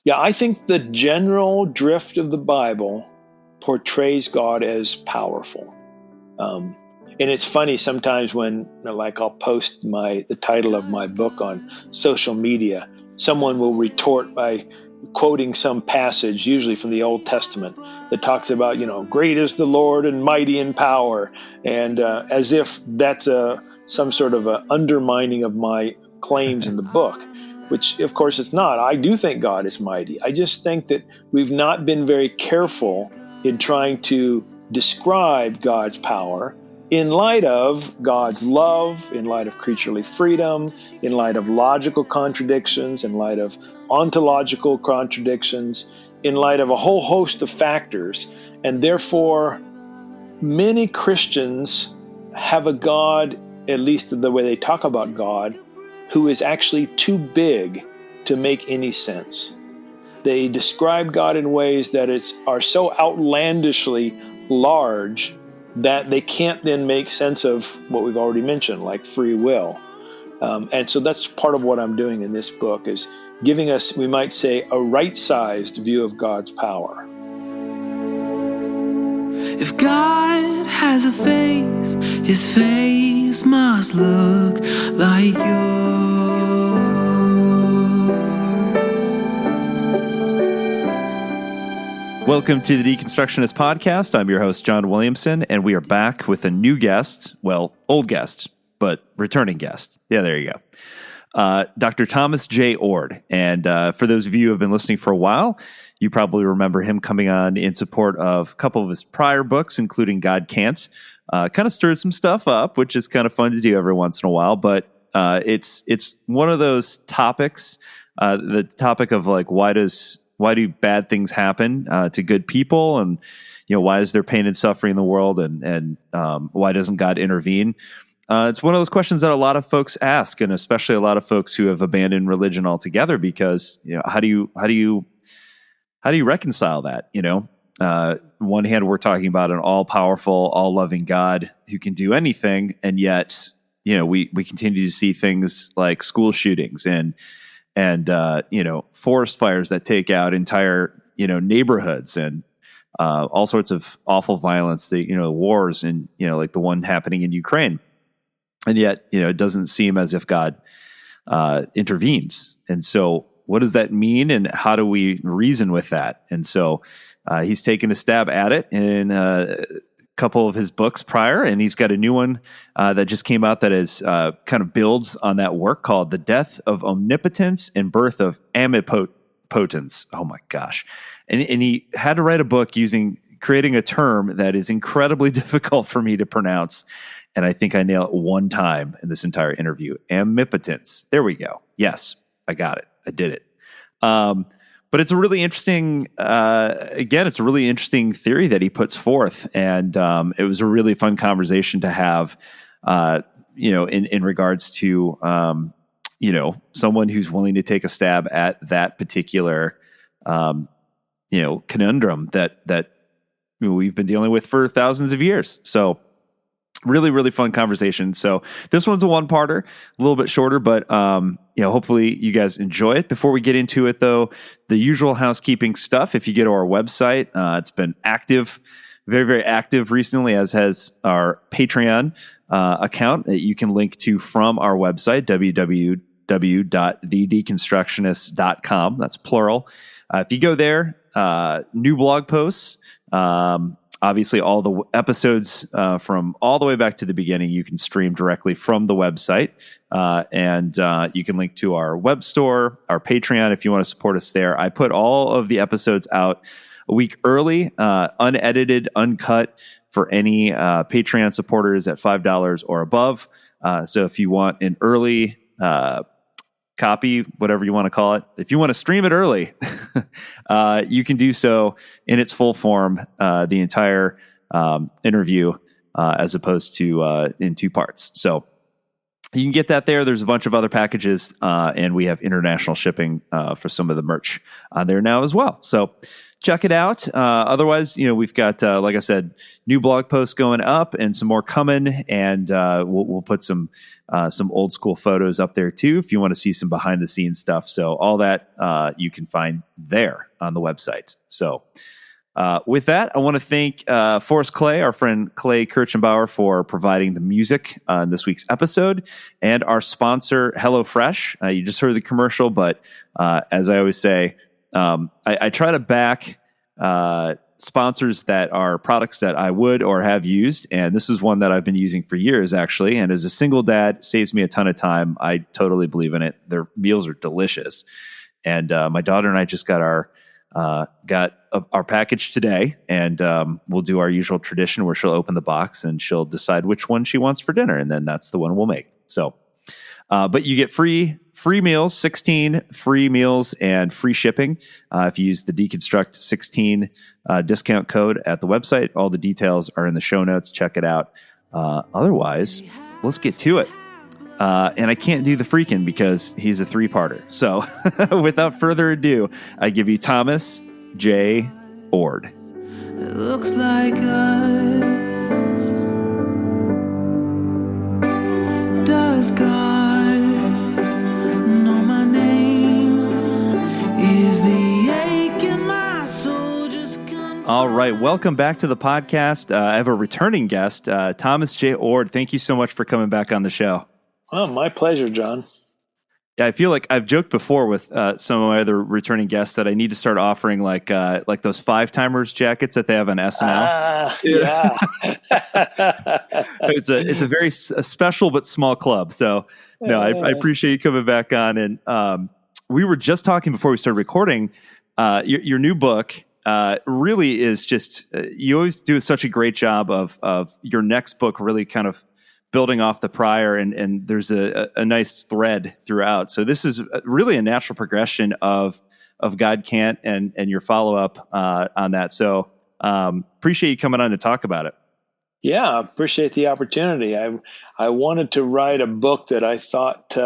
Yeah, I think the general drift of the Bible portrays God as powerful. And it's funny sometimes when, like, I'll post the title of my book on social media, someone will retort by quoting some passage, usually from the Old Testament, that talks about, great is the Lord and mighty in power, and as if that's some sort of a undermining of my claims in the book, which of course it's not. I do think God is mighty. I just think that we've not been very careful in trying to describe God's power in light of God's love, in light of creaturely freedom, in light of logical contradictions, in light of ontological contradictions, in light of a whole host of factors. And therefore, many Christians have a God, at least the way they talk about God, who is actually too big to make any sense. They describe God in ways that are so outlandishly large that they can't then make sense of what we've already mentioned, like free will. And so that's part of what I'm doing in this book, is giving us, we might say, a right-sized view of God's power. If God has a face, his face must look like yours. Welcome to the Deconstructionist Podcast. I'm your host, John Williamson, and we are back with a new guest. Well, old guest, but returning guest. Yeah, there you go. Dr. Thomas Jay Oord. And for those of you who have been listening for a while, you probably remember him coming on in support of a couple of his prior books, including God Can't. Kind of stirred some stuff up, which is kind of fun to do every once in a while. But it's one of those topics, the topic of like, why do bad things happen to good people, and why is there pain and suffering in the world, and why doesn't God intervene? It's one of those questions that a lot of folks ask, and especially a lot of folks who have abandoned religion altogether, because how do you reconcile that? One hand, we're talking about an all-powerful, all-loving God who can do anything, and yet we continue to see things like school shootings and forest fires that take out entire neighborhoods, and all sorts of awful violence, the wars, and like the one happening in Ukraine, and yet it doesn't seem as if God intervenes. And so what does that mean, and how do we reason with that? And so he's taken a stab at it in a couple of his books prior, and he's got a new one that just came out that is kind of builds on that work, called The Death of Omnipotence and Birth of Amipotence. Oh my gosh. And he had to write a book creating a term that is incredibly difficult for me to pronounce. And I think I nailed it one time in this entire interview. Amipotence. There we go. Yes, I got it. I did it. But it's a really interesting, it's a really interesting theory that he puts forth. And it was a really fun conversation to have, in regards to, someone who's willing to take a stab at that particular, conundrum that we've been dealing with for thousands of years. So really, really fun conversation. So this one's a one-parter, a little bit shorter, but hopefully you guys enjoy it. Before we get into it, though, the usual housekeeping stuff. If you go to our website, it's been active, very, very active recently, as has our Patreon account that you can link to from our website, www.thedeconstructionist.com. That's plural. If you go there, new blog posts, obviously, all the episodes from all the way back to the beginning, you can stream directly from the website. And you can link to our web store, our Patreon, if you want to support us there. I put all of the episodes out a week early, unedited, uncut, for any Patreon supporters at $5 or above. So if you want an early copy, whatever you want to call it, if you want to stream it early, you can do so in its full form, the entire interview, as opposed to in two parts. So you can get that there. There's a bunch of other packages, and we have international shipping for some of the merch on there now as well. So check it out. Otherwise, we've got, like I said, new blog posts going up and some more coming, and we'll put some old school photos up there too if you want to see some behind the scenes stuff. So all that you can find there on the website. So with that, I want to thank Forrest Clay, our friend Clay Kirchenbauer, for providing the music in this week's episode, and our sponsor, HelloFresh. You just heard the commercial, but as I always say, I try to back sponsors that are products that I would or have used, and this is one that I've been using for years, actually, and as a single dad, saves me a ton of time. I totally believe in it. Their meals are delicious, and my daughter and I just got our package today, and we'll do our usual tradition where she'll open the box and she'll decide which one she wants for dinner, and then that's the one we'll make. So, but you get free meals, 16 free meals and free shipping if you use the Deconstruct 16 discount code at the website. All the details are in the show notes. Check it out. Otherwise, let's get to it. And I can't do the freaking because he's a 3-parter. So without further ado, I give you Thomas Jay Oord. It looks like us. Does God know my name? Is the ache in my soul just All right. Welcome back to the podcast. I have a returning guest, Thomas Jay Oord. Thank you so much for coming back on the show. Oh, my pleasure, John. Yeah, I feel like I've joked before with some of my other returning guests that I need to start offering like those 5-timers jackets that they have on SNL. Yeah. It's a very special but small club. So no, I appreciate you coming back on. And we were just talking before we started recording. Your new book really is just you always do such a great job of your next book really kind of building off the prior, and there's a nice thread throughout. So this is really a natural progression of God Can't and your follow-up on that. So appreciate you coming on to talk about it. Yeah, appreciate the opportunity. I wanted to write a book that I thought,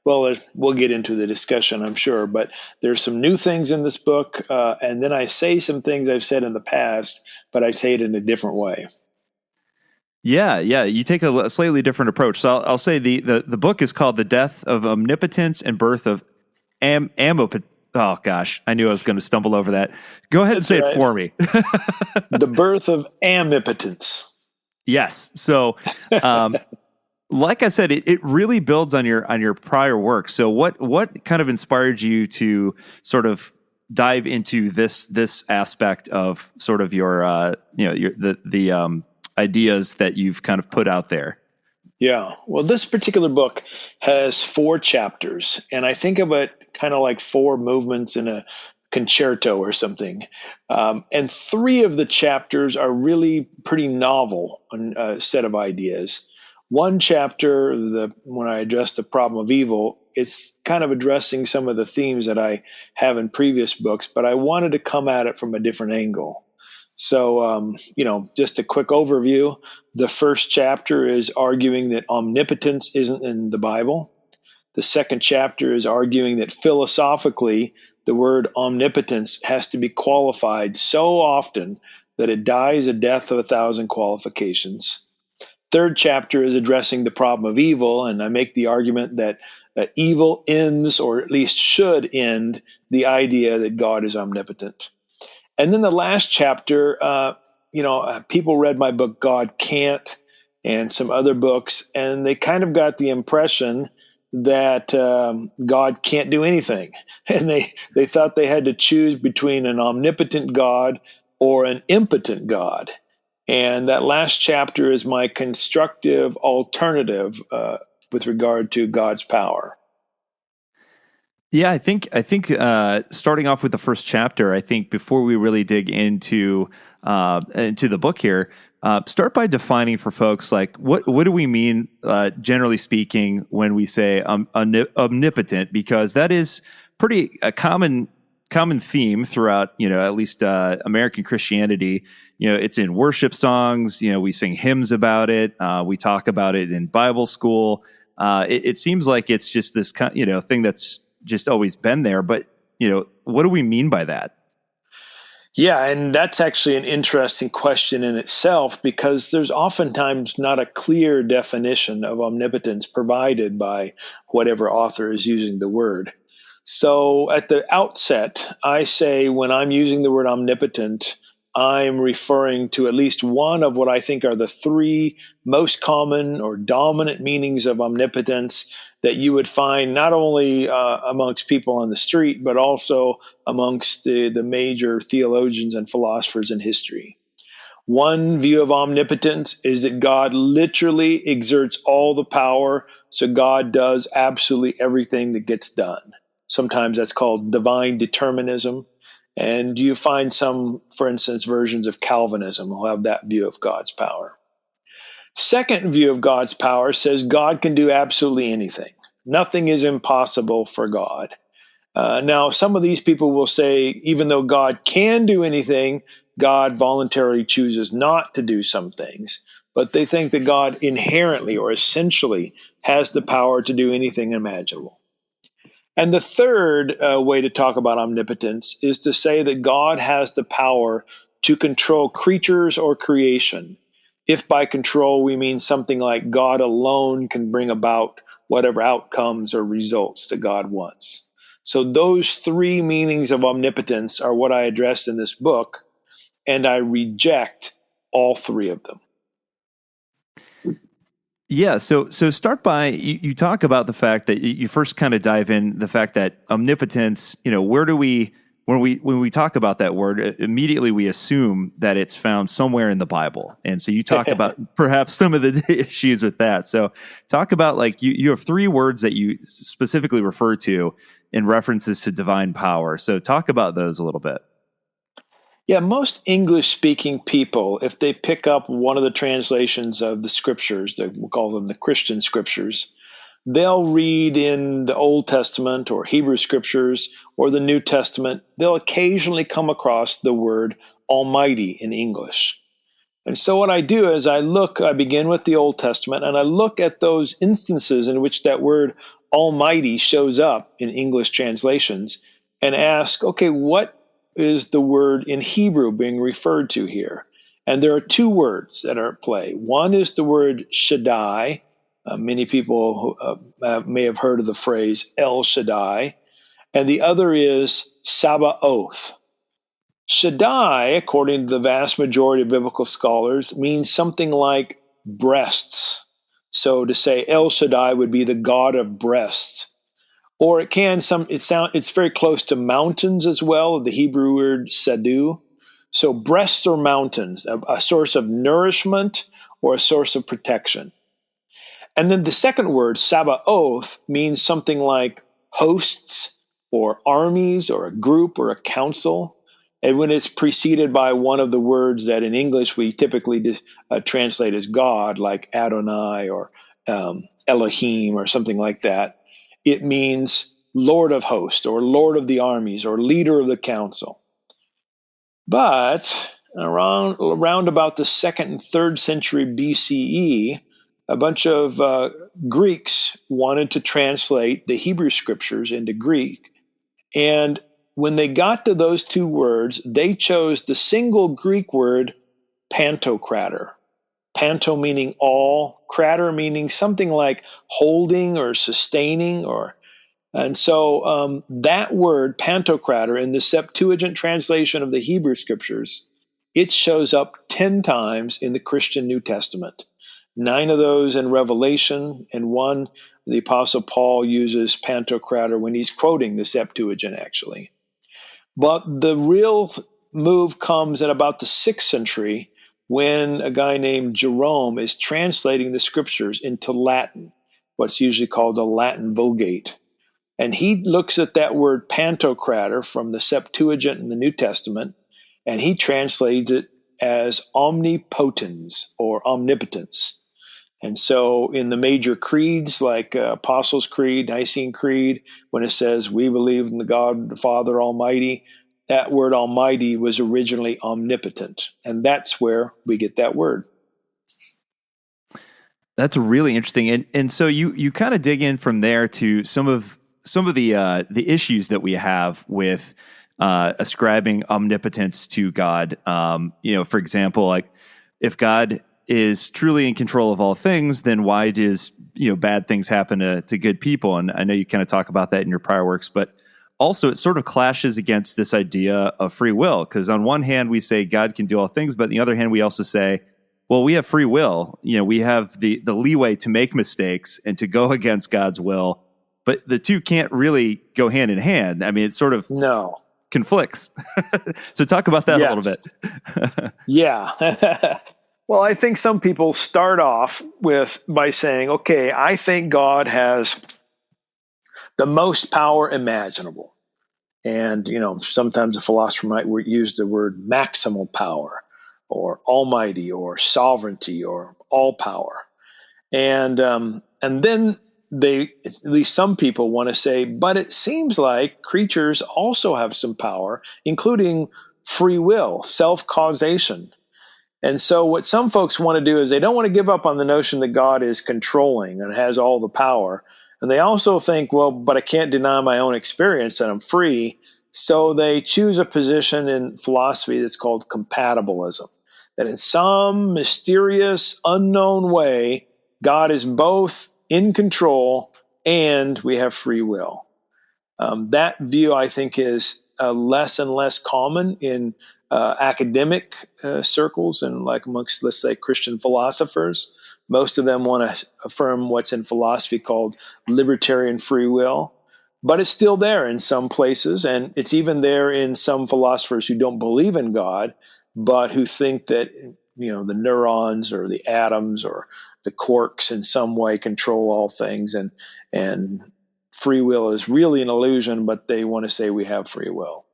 we'll get into the discussion, I'm sure, but there's some new things in this book, and then I say some things I've said in the past, but I say it in a different way. Yeah. You take a slightly different approach. So I'll say the book is called The Death of Omnipotence and Birth of Amipotence. Oh, gosh. I knew I was going to stumble over that. Go ahead and say it for me. The Birth of Amipotence. Yes. So, like I said, it really builds on your prior work. So what kind of inspired you to sort of dive into this aspect of sort of your ideas that you've kind of put out there? Yeah. Well, this particular book has 4 chapters, and I think of it kind of like 4 movements in a concerto or something. And 3 of the chapters are really pretty novel set of ideas. One chapter, when I address the problem of evil, it's kind of addressing some of the themes that I have in previous books, but I wanted to come at it from a different angle. So, just a quick overview. The first chapter is arguing that omnipotence isn't in the Bible. The second chapter is arguing that philosophically, the word omnipotence has to be qualified so often that it dies a death of 1,000 qualifications. Third chapter is addressing the problem of evil, and I make the argument that evil ends, or at least should end, the idea that God is omnipotent. And then the last chapter, people read my book, God Can't, and some other books, and they kind of got the impression that God can't do anything. And they thought they had to choose between an omnipotent God or an impotent God. And that last chapter is my constructive alternative with regard to God's power. Yeah, I think starting off with the first chapter, I think before we really dig into the book here, start by defining for folks like what do we mean, generally speaking, when we say omnipotent, because that is pretty a common theme throughout, at least American Christianity. It's in worship songs. We sing hymns about it. We talk about it in Bible school. It seems like it's just this thing that's just always been there. But what do we mean by that? Yeah, and that's actually an interesting question in itself, because there's oftentimes not a clear definition of omnipotence provided by whatever author is using the word. So at the outset, I say when I'm using the word omnipotent, I'm referring to at least one of what I think are the three most common or dominant meanings of omnipotence that you would find not only amongst people on the street, but also amongst the major theologians and philosophers in history. One view of omnipotence is that God literally exerts all the power, so God does absolutely everything that gets done. Sometimes that's called divine determinism. And you find some, for instance, versions of Calvinism who have that view of God's power. Second view of God's power says God can do absolutely anything. Nothing is impossible for God. Now, some of these people will say, even though God can do anything, God voluntarily chooses not to do some things. But they think that God inherently or essentially has the power to do anything imaginable. And the third way to talk about omnipotence is to say that God has the power to control creatures or creation. If by control we mean something like God alone can bring about whatever outcomes or results that God wants. So those three meanings of omnipotence are what I addressed in this book, and I reject all three of them. Yeah, so start by you talk about the fact that you first kind of dive in the fact that omnipotence, where do we when we talk about that word, immediately we assume that it's found somewhere in the Bible. And so you talk about perhaps some of the issues with that. So talk about, like, you have three words that you specifically refer to in references to divine power. So talk about those a little bit. Yeah, most English-speaking people, if they pick up one of the translations of the scriptures, we'll call them the Christian scriptures, they'll read in the Old Testament or Hebrew scriptures or the New Testament, they'll occasionally come across the word Almighty in English. And so what I do is I begin with the Old Testament, and I look at those instances in which that word Almighty shows up in English translations and ask, okay, what is the word in Hebrew being referred to here? And there are two words that are at play. One is the word Shaddai. Many people may have heard of the phrase El Shaddai. And the other is Sabaoth. Shaddai, according to the vast majority of biblical scholars, means something like breasts. So to say El Shaddai would be the God of breasts. Or it's very close to mountains as well, the Hebrew word sadu. So breasts or mountains, a source of nourishment or a source of protection. And then the second word, Sabaoth, means something like hosts or armies or a group or a council. And when it's preceded by one of the words that in English we typically translate as God, like Adonai or Elohim or something like that, it means Lord of hosts or Lord of the armies or leader of the council. But around about the 2nd and 3rd century BCE, a bunch of Greeks wanted to translate the Hebrew scriptures into Greek. And when they got to those two words, they chose the single Greek word pantocrator. Panto meaning all, crater meaning something like holding or sustaining and so that word, pantocrator, in the Septuagint translation of the Hebrew scriptures, it shows up 10 times in the Christian New Testament. 9 of those in Revelation, and 1, the Apostle Paul uses pantocrator when he's quoting the Septuagint, actually. But the real move comes in about the 6th century when a guy named Jerome is translating the scriptures into Latin, what's usually called the Latin Vulgate. And he looks at that word pantocrator from the Septuagint in the New Testament, and he translates it as omnipotence or omnipotence. And so in the major creeds like Apostles' Creed, Nicene Creed, when it says we believe in the God the Father Almighty, that word Almighty was originally omnipotent. And that's where we get that word. That's really interesting, and so you kind of dig in from there to some of the issues that we have with ascribing omnipotence to God. For example, like if God is truly in control of all things, then why does bad things happen to good people? And I know you kind of talk about that in your prior works, but also it sort of clashes against this idea of free will, because on one hand we say God can do all things, but on the other hand we also say, well, we have free will. We have the leeway to make mistakes and to go against God's will, but the two can't really go hand in hand. I mean, it sort of conflicts. So talk about that a little bit. Yeah. Well, I think some people start off by saying, okay, I think God has the most power imaginable. And, sometimes a philosopher might use the word maximal power or almighty or sovereignty or all power. And then at least some people want to say, but it seems like creatures also have some power, including free will, self-causation. And so what some folks want to do is they don't want to give up on the notion that God is controlling and has all the power. And they also think, well, but I can't deny my own experience and I'm free. So they choose a position in philosophy that's called compatibilism, that in some mysterious, unknown way, God is both in control and we have free will. That view, I think, is less and less common in academic circles and like amongst, let's say, Christian philosophers. Most of them want to affirm what's in philosophy called libertarian free will, but it's still there in some places, and it's even there in some philosophers who don't believe in God, but who think that the neurons or the atoms or the quarks in some way control all things, and free will is really an illusion, but they want to say we have free will.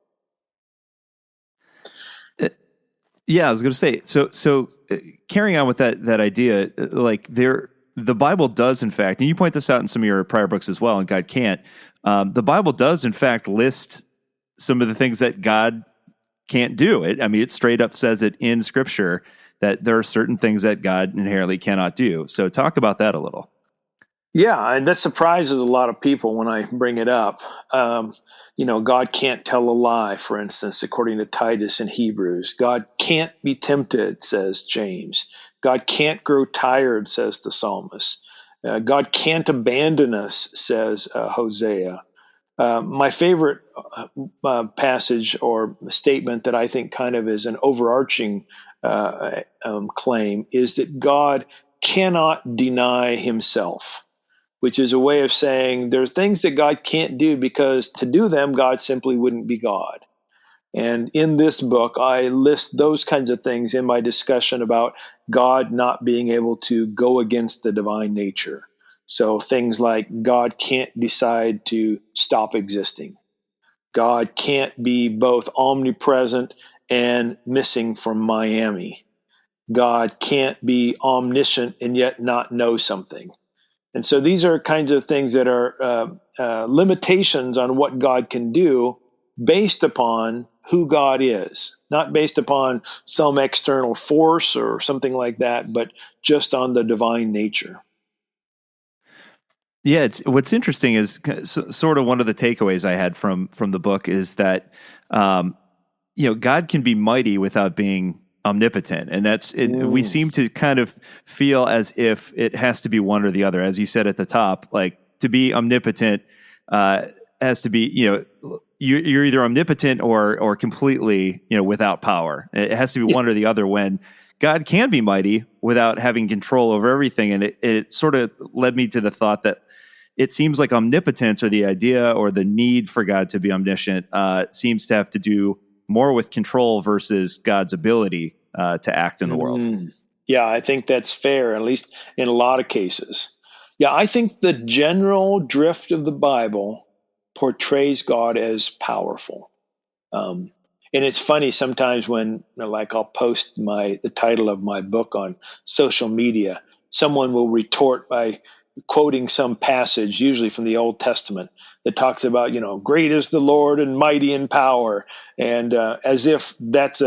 Yeah, I was going to say, so carrying on with that idea, like the Bible does in fact, and you point this out in some of your prior books as well, and God can't, the Bible does in fact list some of the things that God can't do. It straight up says it in Scripture that there are certain things that God inherently cannot do. So talk about that a little. Yeah, and that surprises a lot of people when I bring it up. God can't tell a lie, for instance, according to Titus in Hebrews. God can't be tempted, says James. God can't grow tired, says the psalmist. God can't abandon us, says Hosea. My favorite passage or statement that I think kind of is an overarching claim is that God cannot deny himself, which is a way of saying there are things that God can't do because to do them, God simply wouldn't be God. And in this book, I list those kinds of things in my discussion about God not being able to go against the divine nature. So things like God can't decide to stop existing. God can't be both omnipresent and missing from Miami. God can't be omniscient and yet not know something. And so these are kinds of things that are limitations on what God can do based upon who God is, not based upon some external force or something like that, but just on the divine nature. Yeah, what's interesting is sort of one of the takeaways I had from the book is that God can be mighty without being omnipotent, and we seem to kind of feel as if it has to be one or the other. As you said at the top, like to be omnipotent has to be you're either omnipotent or completely without power. It has to be one or the other. When God can be mighty without having control over everything, and it sort of led me to the thought that it seems like omnipotence, or the idea or the need for God to be omniscient, seems to have to do more with control versus God's ability to act in the world. Yeah, I think that's fair, at least in a lot of cases. Yeah, I think the general drift of the Bible portrays God as powerful. And it's funny sometimes when, I'll post the title of my book on social media, someone will retort by quoting some passage, usually from the Old Testament, that talks about, great is the Lord and mighty in power, and as if that's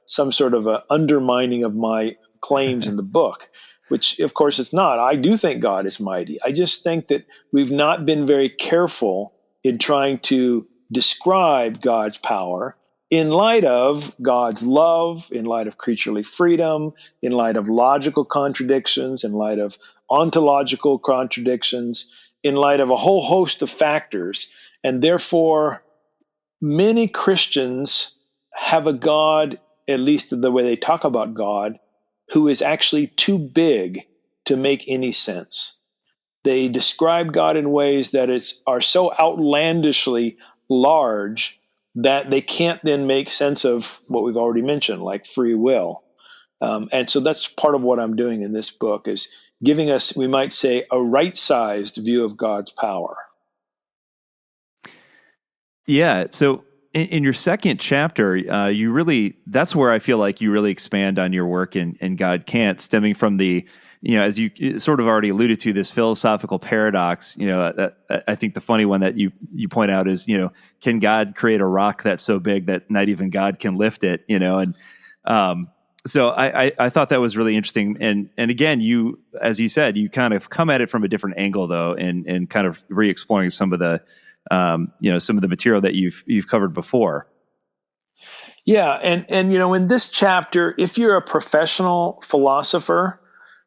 some sort of a undermining of my claims in the book. which of course it's not. I do think God is mighty. I just think that we've not been very careful in trying to describe God's power in light of God's love, in light of creaturely freedom, in light of logical contradictions, in light of ontological contradictions, in light of a whole host of factors. And therefore, many Christians have a God, at least the way they talk about God, who is actually too big to make any sense. They describe God in ways that are so outlandishly large that they can't then make sense of what we've already mentioned, like free will. And so that's part of what I'm doing in this book, is giving us, we might say, a right-sized view of God's power. Yeah. So in your second chapter, you really, that's where I feel like you really expand on your work in God Can't, stemming from the, as you sort of already alluded to, this philosophical paradox. I think the funny one that you point out is, can God create a rock that's so big that not even God can lift it, so I thought that was really interesting. And again, you, as you said, you kind of come at it from a different angle though, and kind of re-exploring some of the, some of the material that you've covered before. Yeah. And in this chapter, if you're a professional philosopher,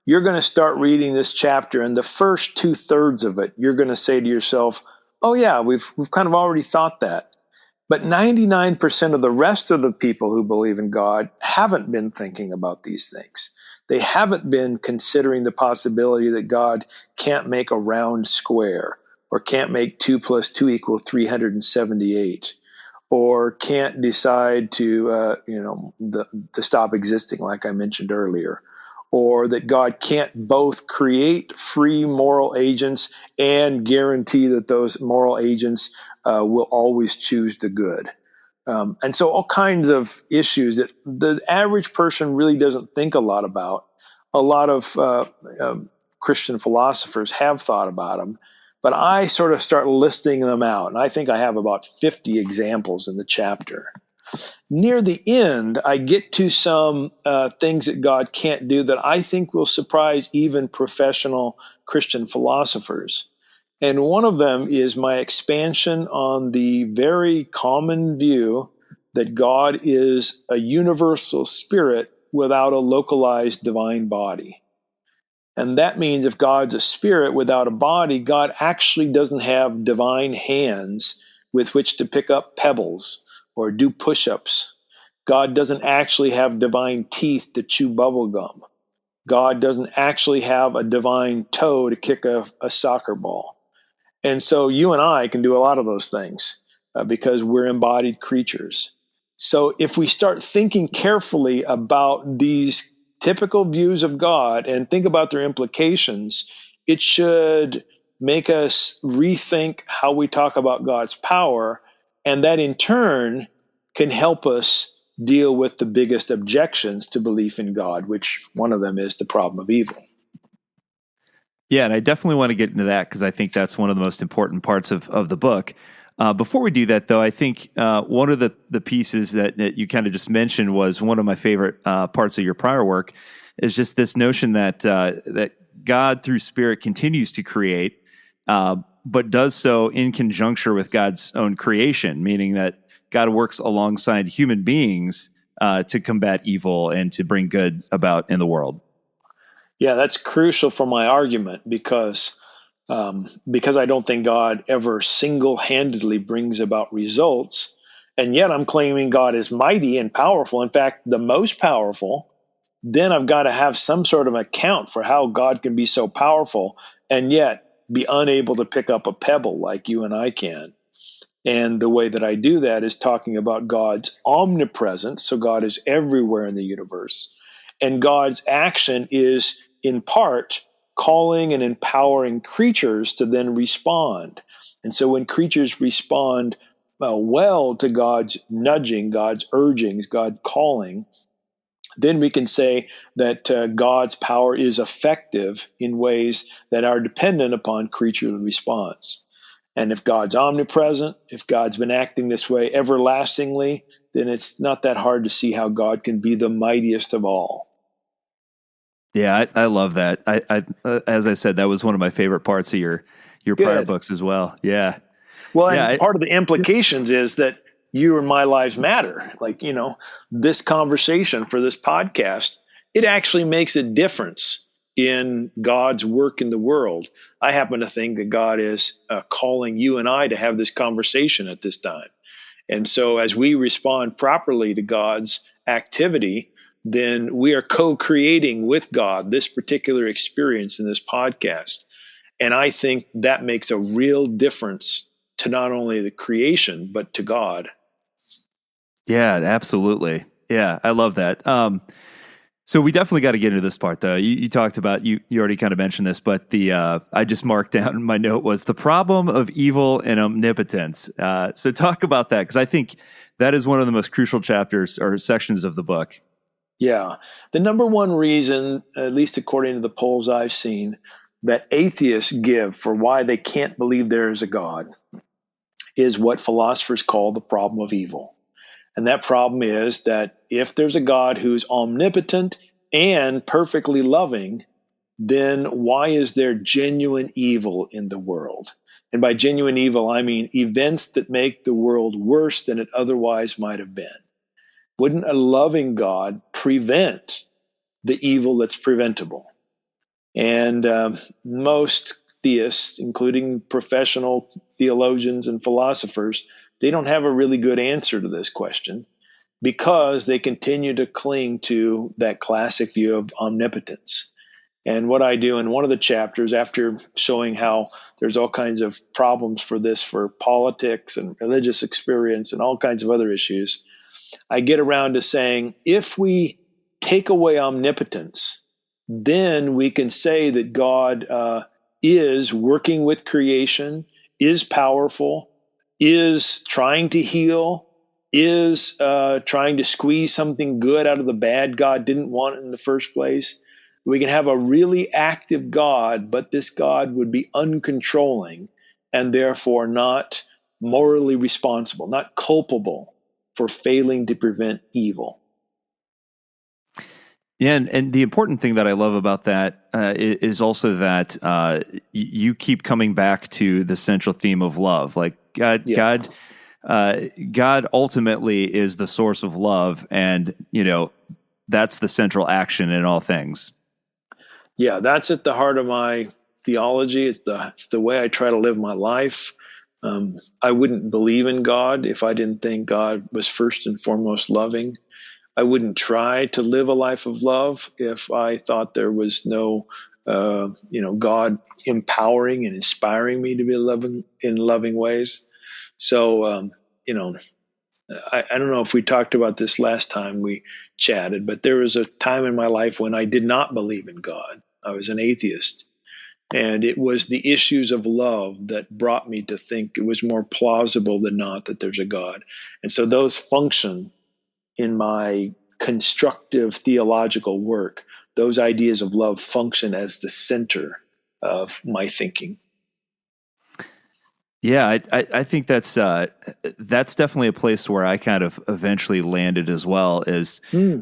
you're going to start reading this chapter, and the first 2/3 of it, you're going to say to yourself, oh yeah, we've kind of already thought that. But 99% of the rest of the people who believe in God haven't been thinking about these things. They haven't been considering the possibility that God can't make a round square, or can't make 2 + 2 = 378, or can't decide to stop existing, like I mentioned earlier, or that God can't both create free moral agents and guarantee that those moral agents will always choose the good. And so all kinds of issues that the average person really doesn't think a lot about. A lot of Christian philosophers have thought about them, but I sort of start listing them out. And I think I have about 50 examples in the chapter. Near the end, I get to some things that God can't do that I think will surprise even professional Christian philosophers. And one of them is my expansion on the very common view that God is a universal spirit without a localized divine body. And that means if God's a spirit without a body, God actually doesn't have divine hands with which to pick up pebbles or do push-ups. God doesn't actually have divine teeth to chew bubble gum. God doesn't actually have a divine toe to kick a soccer ball. And so you and I can do a lot of those things because we're embodied creatures. So if we start thinking carefully about these typical views of God and think about their implications, it should make us rethink how we talk about God's power. And that in turn can help us deal with the biggest objections to belief in God, which one of them is the problem of evil. Yeah, and I definitely want to get into that because I think that's one of the most important parts of the book. Before we do that, though, I think one of the pieces that you kind of just mentioned was one of my favorite parts of your prior work, is just this notion that that God through Spirit continues to create, but does so in conjunction with God's own creation, meaning that God works alongside human beings to combat evil and to bring good about in the world. Yeah, that's crucial for my argument because I don't think God ever single-handedly brings about results, and yet I'm claiming God is mighty and powerful. In fact, the most powerful. Then I've got to have some sort of account for how God can be so powerful and yet be unable to pick up a pebble like you and I can. And the way that I do that is talking about God's omnipresence. So God is everywhere in the universe. And God's action is in part calling and empowering creatures to then respond. And so when creatures respond well to God's nudging, God's urgings, God's calling, then we can say that God's power is effective in ways that are dependent upon creature response. And if God's omnipresent, if God's been acting this way everlastingly, then it's not that hard to see how God can be the mightiest of all. Yeah, I love that. As I said, that was one of my favorite parts of your prior Good. books as well. Yeah, Well, yeah, and part of the implications is that you and my lives matter. Like, this conversation for this podcast, it actually makes a difference in God's work in the world. I happen to think that God is calling you and I to have this conversation at this time. And so as we respond properly to God's activity, then we are co-creating with God this particular experience in this podcast. And I think that makes a real difference to not only the creation, but to God. yeah, absolutely. Yeah, I love that. So we definitely got to get into this part, though. You talked about you already kind of mentioned this, but I just marked down my note was the problem of evil and omnipotence. So talk about that, because I think that is one of the most crucial chapters or sections of the book. Yeah. The number one reason, at least according to the polls I've seen, that atheists give for why they can't believe there is a God is what philosophers call the problem of evil. And that problem is that if there's a God who's omnipotent and perfectly loving, then why is there genuine evil in the world? And by genuine evil, I mean events that make the world worse than it otherwise might have been. Wouldn't a loving God prevent the evil that's preventable? And most theists, including professional theologians and philosophers, they don't have a really good answer to this question because they continue to cling to that classic view of omnipotence. And what I do in one of the chapters, after showing how there's all kinds of problems for this, for politics and religious experience and all kinds of other issues, I get around to saying if we take away omnipotence, then we can say that God is working with creation, is powerful, is trying to heal, is trying to squeeze something good out of the bad God didn't want in the first place. We can have a really active God, but this God would be uncontrolling and therefore not morally responsible, not culpable for failing to prevent evil. Yeah, and the important thing that I love about that is also that you keep coming back to the central theme of love. Like Yeah. God ultimately is the source of love, and that's the central action in all things. Yeah, that's at the heart of my theology. It's the way I try to live my life. I wouldn't believe in God if I didn't think God was first and foremost loving. I wouldn't try to live a life of love if I thought there was no, God empowering and inspiring me to be loving in loving ways. So, I don't know if we talked about this last time we chatted, but there was a time in my life when I did not believe in God. I was an atheist. And it was the issues of love that brought me to think it was more plausible than not that there's a God. And so those function in my constructive theological work. Those ideas of love function as the center of my thinking. Yeah, I think that's definitely a place where I kind of eventually landed as well. Is Hmm.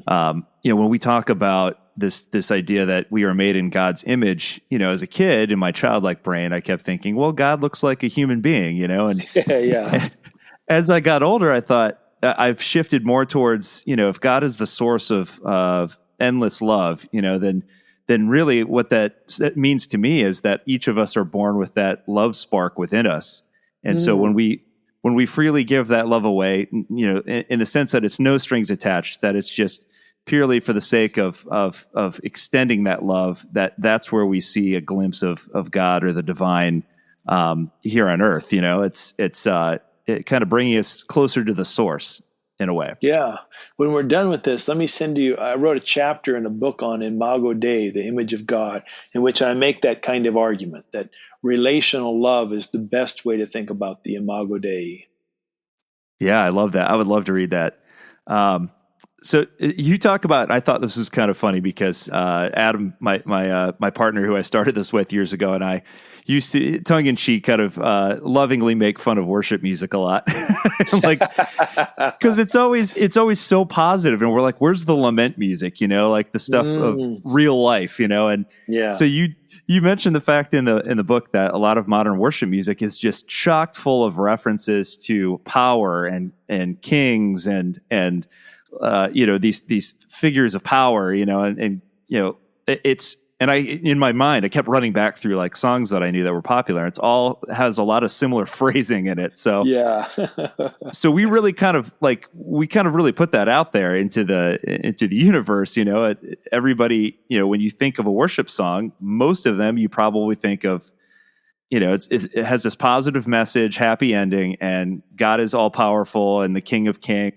when we talk about this idea that we are made in God's image, as a kid in my childlike brain, I kept thinking, well, God looks like a human being, and Yeah. as I got older, I thought I've shifted more towards, if God is the source of endless love, then really what that means to me is that each of us are born with that love spark within us. And so when Hmm. we freely give that love away, in the sense that it's no strings attached, that it's just purely for the sake of extending that love, that's where we see a glimpse of God or the divine here on earth. It's it kind of bringing us closer to the source in a way. Yeah. When we're done with this, let me send you. I wrote a chapter in a book on Imago Dei, the image of God, in which I make that kind of argument that relational love is the best way to think about the Imago Dei. Yeah, I love that. I would love to read that. So you talk about, I thought this was kind of funny because Adam, my partner who I started this with years ago, and I used to tongue in cheek kind of lovingly make fun of worship music a lot. Like, because it's always so positive, and we're like, where's the lament music, like the stuff of real life, and so you mentioned the fact in the book that a lot of modern worship music is just chock full of references to power and kings and these figures of power, it's, and in my mind, I kept running back through like songs that I knew that were popular. It's all has a lot of similar phrasing in it. So, yeah. So we really kind of really put that out there into the universe, everybody, when you think of a worship song, most of them, you probably think of, it has this positive message, happy ending, and God is all powerful and the King of Kings,